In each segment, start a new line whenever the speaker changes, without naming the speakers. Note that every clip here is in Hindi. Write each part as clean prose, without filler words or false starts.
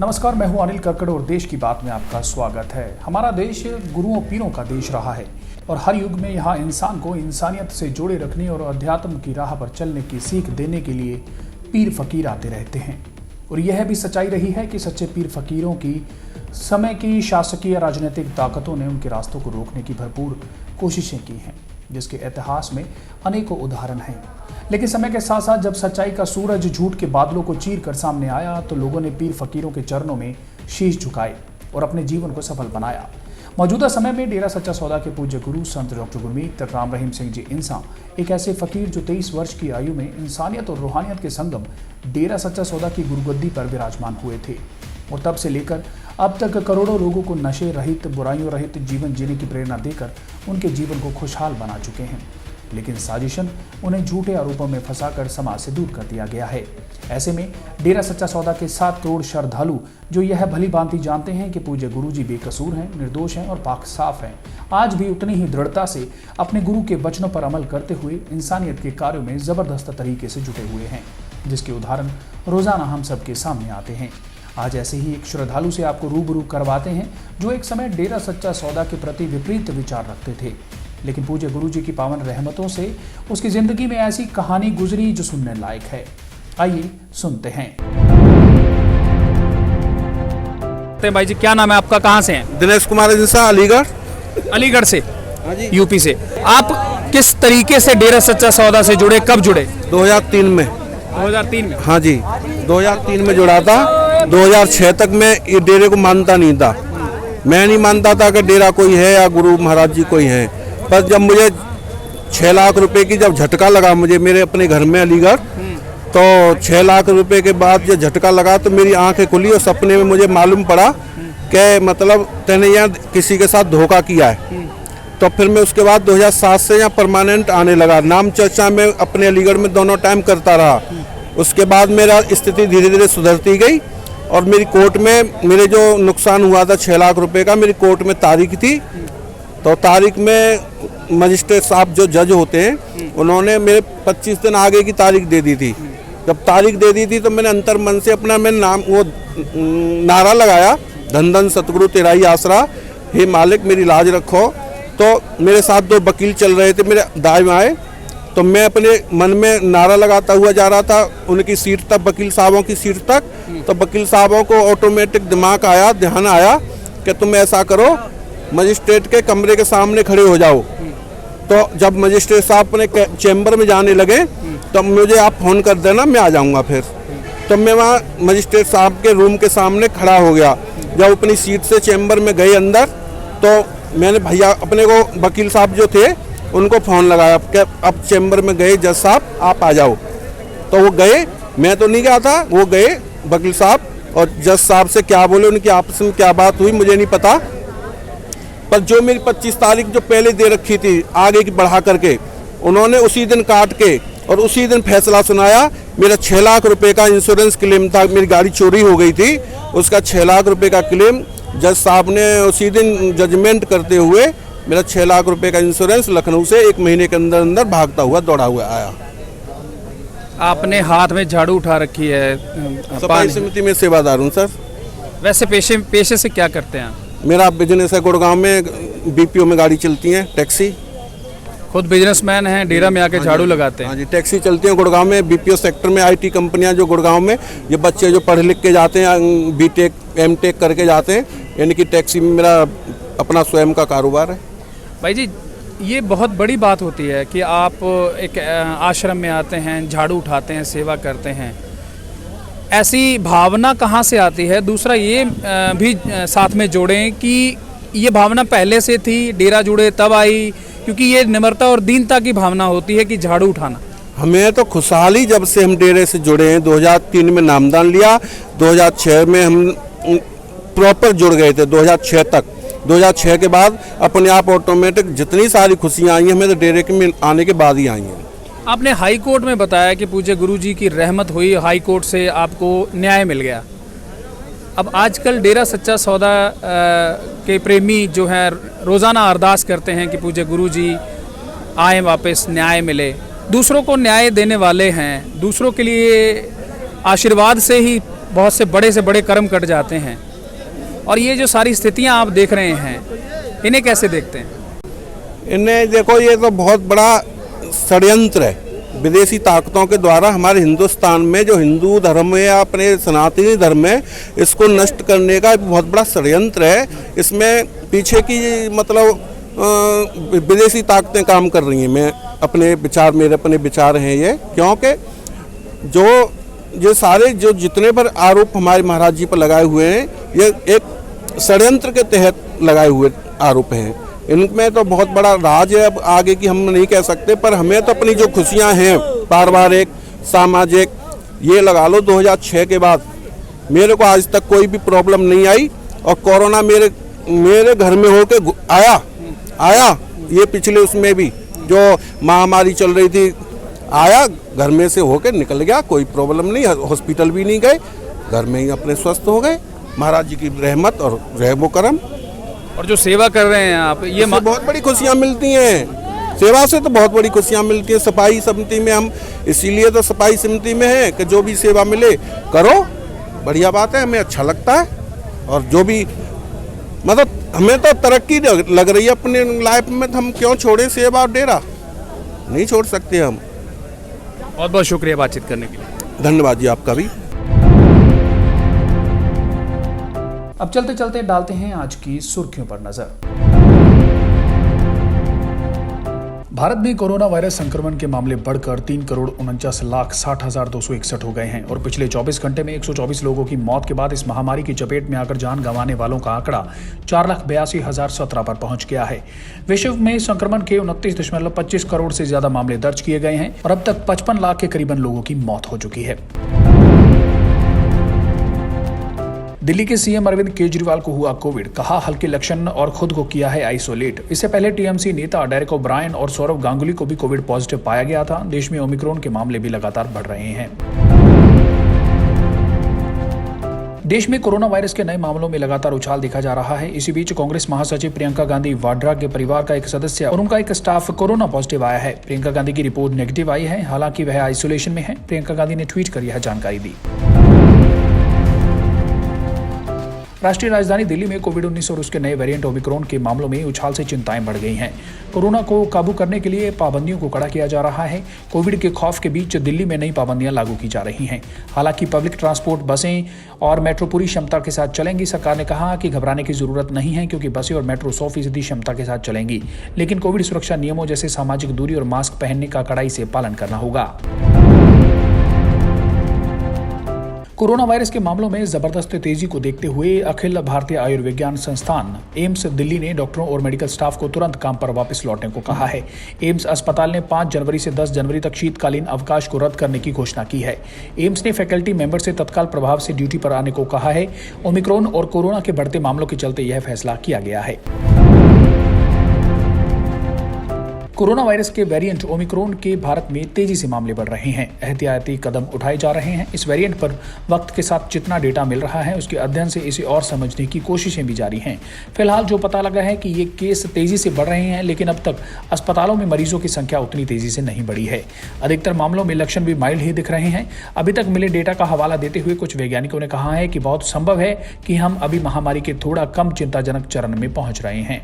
नमस्कार, मैं हूं अनिल कक्कड़ और देश की बात में आपका स्वागत है। हमारा देश गुरुओं पीरों का देश रहा है और हर युग में यहाँ इंसान को इंसानियत से जोड़े रखने और अध्यात्म की राह पर चलने की सीख देने के लिए पीर फकीर आते रहते हैं। और यह भी सच्चाई रही है कि सच्चे पीर फकीरों की समय की शासकीय राजनीतिक ताकतों ने उनके रास्तों को रोकने की भरपूर कोशिशें की हैं, जिसके इतिहास में अनेकों उदाहरण हैं। लेकिन समय के साथ साथ जब सच्चाई का सूरज झूठ के बादलों को चीर कर सामने आया तो लोगों ने पीर फकीरों के चरणों में शीश झुकाए और अपने जीवन को सफल बनाया। मौजूदा समय में डेरा सच्चा सौदा के पूज्य गुरु संत डॉक्टर गुरमीत राम रहीम सिंह जी इंसान एक ऐसे फकीर जो 23 वर्ष की आयु में इंसानियत और रूहानियत के संगम डेरा सच्चा सौदा की गुरुगद्दी पर विराजमान हुए थे और तब से लेकर अब तक करोड़ों लोगों को नशे रहित, बुराइयों रहित जीवन जीने की प्रेरणा देकर उनके जीवन को खुशहाल बना चुके हैं। लेकिन साजिशन उन्हें झूठे आरोपों में फंसाकर समाज से दूर कर दिया गया है। ऐसे में डेरा सच्चा सौदा के 7 करोड़ श्रद्धालु जो यह भली भांति जानते हैं कि पूज्य गुरु जी बेकसूर हैं, निर्दोष हैं और पाक साफ हैं, आज भी उतनी ही दृढ़ता से अपने गुरु के वचनों पर अमल करते हुए इंसानियत के कार्यों में जबरदस्त तरीके से जुटे हुए हैं, जिसके उदाहरण रोजाना हम सबके सामने आते हैं। आज ऐसे ही एक श्रद्धालु से आपको रूबरू करवाते हैं जो एक समय डेरा सच्चा सौदा के प्रति विपरीत विचार रखते थे, लेकिन पूज्य गुरु जी की पावन रहमतों से उसकी जिंदगी में ऐसी कहानी गुजरी जो सुनने लायक है। आइए सुनते हैं।
भाई जी, क्या नाम है आपका, कहाँ से हैं?
दिनेश कुमार इंसान,
अलीगढ़ से।
हाँ जी।
यूपी से। आप किस तरीके से डेरा सच्चा सौदा से जुड़े, कब जुड़े?
2003 में।
2003 में?
हाँ जी, 2003 में जुड़ा था। 2006 तक मैं ये डेरे को मानता नहीं था। मैं नहीं मानता था कि डेरा कोई है या गुरु महाराज जी कोई है। पर जब मुझे 6 लाख रुपए की जब झटका लगा मुझे मेरे अपने घर में अलीगढ़, तो 6 लाख रुपए के बाद जब झटका लगा तो मेरी आंखें खुली और सपने में मुझे मालूम पड़ा कि मतलब तैने यहाँ किसी के साथ धोखा किया है। तो फिर मैं उसके बाद 2007 से यहाँ परमानेंट आने लगा। नाम चर्चा में अपने अलीगढ़ में दोनों टाइम करता रहा। उसके बाद मेरा स्थिति धीरे धीरे सुधरती गई और मेरी कोर्ट में मेरे जो नुकसान हुआ था 6 लाख रुपए का, मेरी कोर्ट में तारीख थी। तो तारीख में मजिस्ट्रेट साहब जो जज होते हैं उन्होंने मेरे 25 दिन आगे की तारीख दे दी थी। जब तारीख दे दी थी तो मैंने अंतर मन से अपना मैं नाम वो नारा लगाया, धन धन सतगुरु तेरा ही आसरा, हे मालिक मेरी लाज रखो। तो मेरे साथ 2 वकील चल रहे थे मेरे दाएं बाएं, तो मैं अपने मन में नारा लगाता हुआ जा रहा था उनकी सीट तक, वकील साहबों की सीट तक। तो वकील साहबों को ऑटोमेटिक दिमाग आया, ध्यान आया कि तुम ऐसा करो, मजिस्ट्रेट के कमरे के सामने खड़े हो जाओ। तो जब मजिस्ट्रेट साहब अपने चैम्बर में जाने लगे तो मुझे आप फ़ोन कर देना, मैं आ जाऊंगा। फिर तो मैं वहाँ मजिस्ट्रेट साहब के रूम के सामने खड़ा हो गया। जब अपनी सीट से चैम्बर में गए अंदर तो मैंने भैया अपने को वकील साहब जो थे उनको फ़ोन लगाया कि अब चैम्बर में गए जज साहब आप आ जाओ। तो वो गए, मैं तो नहीं गया था, वो गए वकील साहब और जज साहब से क्या बोले, उनकी आपस में क्या बात हुई मुझे नहीं पता। पर जो मेरी 25 तारीख जो पहले दे रखी थी आगे की बढ़ा करके, उन्होंने उसी दिन काट के और उसी दिन फैसला सुनाया। मेरा 6 लाख रुपए का इंश्योरेंस क्लेम था, मेरी गाड़ी चोरी हो गई थी, उसका 6 लाख रुपए का क्लेम जज साहब ने उसी दिन जजमेंट करते हुए मेरा 6 लाख रुपए का इंश्योरेंस लखनऊ से 1 महीने के अंदर अंदर भागता हुआ दौड़ा हुआ आया।
आपने हाथ में झाड़ू उठा रखी है।
सफाई समिति में सेवादार हूँ सर।
वैसे पेशे से क्या करते हैं?
मेरा बिजनेस है, गुड़गांव में बीपीओ में गाड़ी चलती है, टैक्सी।
खुद बिजनेसमैन हैं, डेरा में आके झाड़ू लगाते हैं?
हाँ जी, टैक्सी चलती है गुड़गांव में, बीपीओ सेक्टर में। आईटी कंपनियां जो गुड़गांव में, ये बच्चे जो पढ़ लिख के जाते हैं, बीटेक एमटेक करके जाते हैं, यानी कि टैक्सी में मेरा अपना स्वयं का कारोबार है।
भाई जी, ये बहुत बड़ी बात होती है कि आप एक आश्रम में आते हैं, झाड़ू उठाते हैं, सेवा करते हैं। ऐसी भावना कहाँ से आती है? दूसरा ये भी साथ में जोड़ें कि ये भावना पहले से थी, डेरा जुड़े तब आई? क्योंकि ये निम्रता और दीनता की भावना होती है कि झाड़ू उठाना।
हमें तो खुशहाली जब से हम डेरे से जुड़े हैं, 2003 में नामदान लिया, 2006 में हम प्रॉपर जुड़ गए थे, 2006 तक। 2006 के बाद अपने आप ऑटोमेटिक जितनी सारी खुशियाँ आई हैं हमें तो डेरे के में आने के बाद ही आई हैं।
आपने हाई कोर्ट में बताया कि पूज्य गुरुजी की रहमत हुई, हाई कोर्ट से आपको न्याय मिल गया। अब आजकल डेरा सच्चा सौदा के प्रेमी जो है रोज़ाना अरदास करते हैं कि पूज्य गुरुजी आए, वापस न्याय मिले। दूसरों को न्याय देने वाले हैं, दूसरों के लिए आशीर्वाद से ही बहुत से बड़े कर्म कट जाते हैं। और ये जो सारी स्थितियां आप देख रहे हैं, इन्हें कैसे देखते हैं?
इन्हें देखो, ये तो बहुत बड़ा षड्यंत्र है विदेशी ताकतों के द्वारा हमारे हिंदुस्तान में जो हिंदू धर्म है या अपने सनातनी धर्म है, इसको नष्ट करने का बहुत बड़ा षड्यंत्र है। इसमें पीछे की मतलब विदेशी ताकतें काम कर रही हैं। मेरे अपने विचार हैं ये, क्योंकि जो सारे जो जितने पर आरोप हमारे महाराज जी पर लगाए हुए हैं, ये एक षड्यंत्र के तहत लगाए हुए आरोप हैं। इनमें तो बहुत बड़ा राज है, अब आगे की हम नहीं कह सकते, पर हमें तो अपनी जो खुशियां हैं पारिवारिक सामाजिक, ये लगा लो 2006 के बाद मेरे को आज तक कोई भी प्रॉब्लम नहीं आई। और कोरोना मेरे घर में होके आया ये पिछले उसमें भी जो महामारी चल रही थी, आया घर में से होके निकल गया, कोई प्रॉब्लम नहीं, हॉस्पिटल भी नहीं गए, घर में ही अपने स्वस्थ हो गए। महाराज जी की रहमत और रहमो करम।
और जो सेवा कर रहे हैं आप, ये
बहुत बड़ी खुशियाँ मिलती हैं। सेवा से तो बहुत बड़ी खुशियाँ मिलती हैं। सफाई समिति में हम इसीलिए तो सफाई समिति में है कि जो भी सेवा मिले करो, बढ़िया बात है, हमें अच्छा लगता है। और जो भी मतलब हमें तो तरक्की लग रही है अपने लाइफ में, तो हम क्यों छोड़ें सेवा और डेरा, नहीं छोड़ सकते हम।
बहुत बहुत शुक्रिया बातचीत करने के लिए।
धन्यवाद जी आपका भी।
अब चलते चलते डालते हैं आज की सुर्खियों पर नजर। भारत में कोरोना वायरस संक्रमण के मामले बढ़कर 3,49,60,261 हो गए हैं और पिछले 24 घंटे में 124 लोगों की मौत के बाद इस महामारी की चपेट में आकर जान गंवाने वालों का आंकड़ा 4,82,017 पर पहुंच गया है। विश्व में संक्रमण के 29.25 करोड़ से ज्यादा मामले दर्ज किए गए हैं और अब तक 55 लाख के करीबन लोगों की मौत हो चुकी है। दिल्ली के सीएम अरविंद केजरीवाल को हुआ कोविड, कहा हल्के लक्षण और खुद को किया है आइसोलेट। इससे पहले टीएमसी नेता डेरेक ओब्रायन और सौरव गांगुली को भी कोविड पॉजिटिव पाया गया था। देश में ओमिक्रॉन के मामले भी लगातार बढ़ रहे हैं। देश में कोरोना वायरस के नए मामलों में लगातार उछाल देखा जा रहा है। इसी बीच कांग्रेस महासचिव प्रियंका गांधी वाड्रा के परिवार का एक सदस्य और उनका एक स्टाफ कोरोना पॉजिटिव आया है। प्रियंका गांधी की रिपोर्ट नेगेटिव आई है, हालांकि वह आइसोलेशन में है। प्रियंका गांधी ने ट्वीट कर यह जानकारी दी। राष्ट्रीय राजधानी दिल्ली में कोविड-19 और उसके नए वेरिएंट ओमिक्रॉन के मामलों में उछाल से चिंताएं बढ़ गई हैं। कोरोना को काबू करने के लिए पाबंदियों को कड़ा किया जा रहा है। कोविड के खौफ के बीच दिल्ली में नई पाबंदियां लागू की जा रही हैं। हालांकि पब्लिक ट्रांसपोर्ट, बसें और मेट्रो पूरी क्षमता के साथ चलेंगी। सरकार ने कहा कि घबराने की जरूरत नहीं है, क्योंकि बसें और मेट्रो 100% क्षमता के साथ चलेंगी, लेकिन कोविड सुरक्षा नियमों जैसे सामाजिक दूरी और मास्क पहनने का कड़ाई से पालन करना होगा। कोरोना वायरस के मामलों में जबरदस्त तेजी को देखते हुए अखिल भारतीय आयुर्विज्ञान संस्थान एम्स दिल्ली ने डॉक्टरों और मेडिकल स्टाफ को तुरंत काम पर वापस लौटने को कहा है। एम्स अस्पताल ने 5 जनवरी से 10 जनवरी तक शीतकालीन अवकाश को रद्द करने की घोषणा की है। एम्स ने फैकल्टी मेंबर से तत्काल प्रभाव से ड्यूटी पर आने को कहा है। ओमिक्रॉन और कोरोना के बढ़ते मामलों के चलते यह फैसला किया गया है। कोरोना वायरस के वेरिएंट ओमिक्रॉन के भारत में तेजी से मामले बढ़ रहे हैं। एहतियाती कदम उठाए जा रहे हैं। इस वेरिएंट पर वक्त के साथ जितना डेटा मिल रहा है, उसके अध्ययन से इसे और समझने की कोशिशें भी जारी हैं। फिलहाल जो पता लगा है कि ये केस तेजी से बढ़ रहे हैं, लेकिन अब तक अस्पतालों में मरीजों की संख्या उतनी तेजी से नहीं बढ़ी है। अधिकतर मामलों में लक्षण भी माइल्ड ही दिख रहे हैं। अभी तक मिले डेटा का हवाला देते हुए कुछ वैज्ञानिकों ने कहा है कि बहुत संभव है कि हम अभी महामारी के थोड़ा कम चिंताजनक चरण में पहुंच रहे हैं।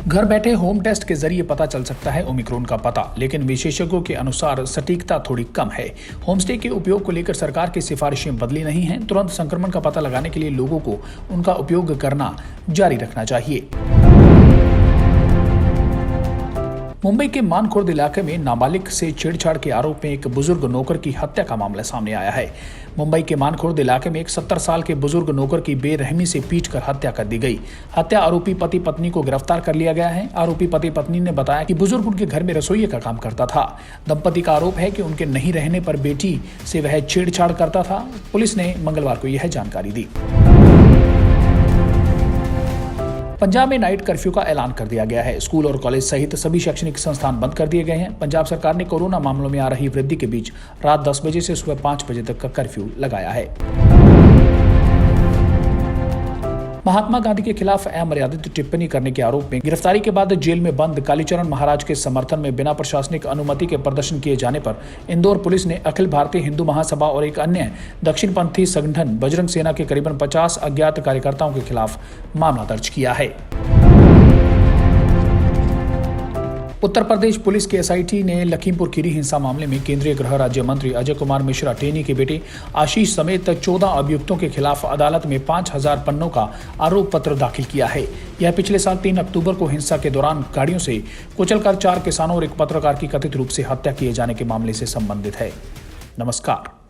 घर बैठे होम टेस्ट के जरिए पता चल सकता है ओमिक्रॉन का पता, लेकिन विशेषज्ञों के अनुसार सटीकता थोड़ी कम है। होमस्टे के उपयोग को लेकर सरकार की सिफारिशें बदली नहीं हैं। तुरंत संक्रमण का पता लगाने के लिए लोगों को उनका उपयोग करना जारी रखना चाहिए। मुंबई के मानखुर्द इलाके में नाबालिग से छेड़छाड़ के आरोप में एक बुजुर्ग नौकर की हत्या का मामला सामने आया है। मुंबई के मानखुर्द इलाके में एक 70 साल के बुजुर्ग नौकर की बेरहमी से पीटकर हत्या कर दी गई। हत्या आरोपी पति पत्नी को गिरफ्तार कर लिया गया है। आरोपी पति पत्नी ने बताया कि बुजुर्ग उनके घर में रसोइये का काम करता था। दंपति का आरोप है कि उनके नहीं रहने पर बेटी से वह छेड़छाड़ करता था। पुलिस ने मंगलवार को यह जानकारी दी। पंजाब में नाइट कर्फ्यू का ऐलान कर दिया गया है। स्कूल और कॉलेज सहित सभी शैक्षणिक संस्थान बंद कर दिए गए हैं। पंजाब सरकार ने कोरोना मामलों में आ रही वृद्धि के बीच रात 10 बजे से सुबह 5 बजे तक का कर्फ्यू लगाया है। महात्मा गांधी के खिलाफ अमर्यादित टिप्पणी करने के आरोप में गिरफ्तारी के बाद जेल में बंद कालीचरण महाराज के समर्थन में बिना प्रशासनिक अनुमति के प्रदर्शन किए जाने पर इंदौर पुलिस ने अखिल भारतीय हिंदू महासभा और एक अन्य दक्षिणपंथी संगठन बजरंग सेना के करीबन 50 अज्ञात कार्यकर्ताओं के खिलाफ मामला दर्ज किया है। उत्तर प्रदेश पुलिस के एसआईटी ने लखीमपुर खीरी हिंसा मामले में केंद्रीय गृह राज्य मंत्री अजय कुमार मिश्रा टेनी के बेटे आशीष समेत 14 अभियुक्तों के खिलाफ अदालत में 5000 पन्नों का आरोप पत्र दाखिल किया है। यह पिछले साल 3 अक्टूबर को हिंसा के दौरान गाड़ियों से कुचलकर 4 किसानों और एक पत्रकार की कथित रूप से हत्या किए जाने के मामले से संबंधित है। नमस्कार।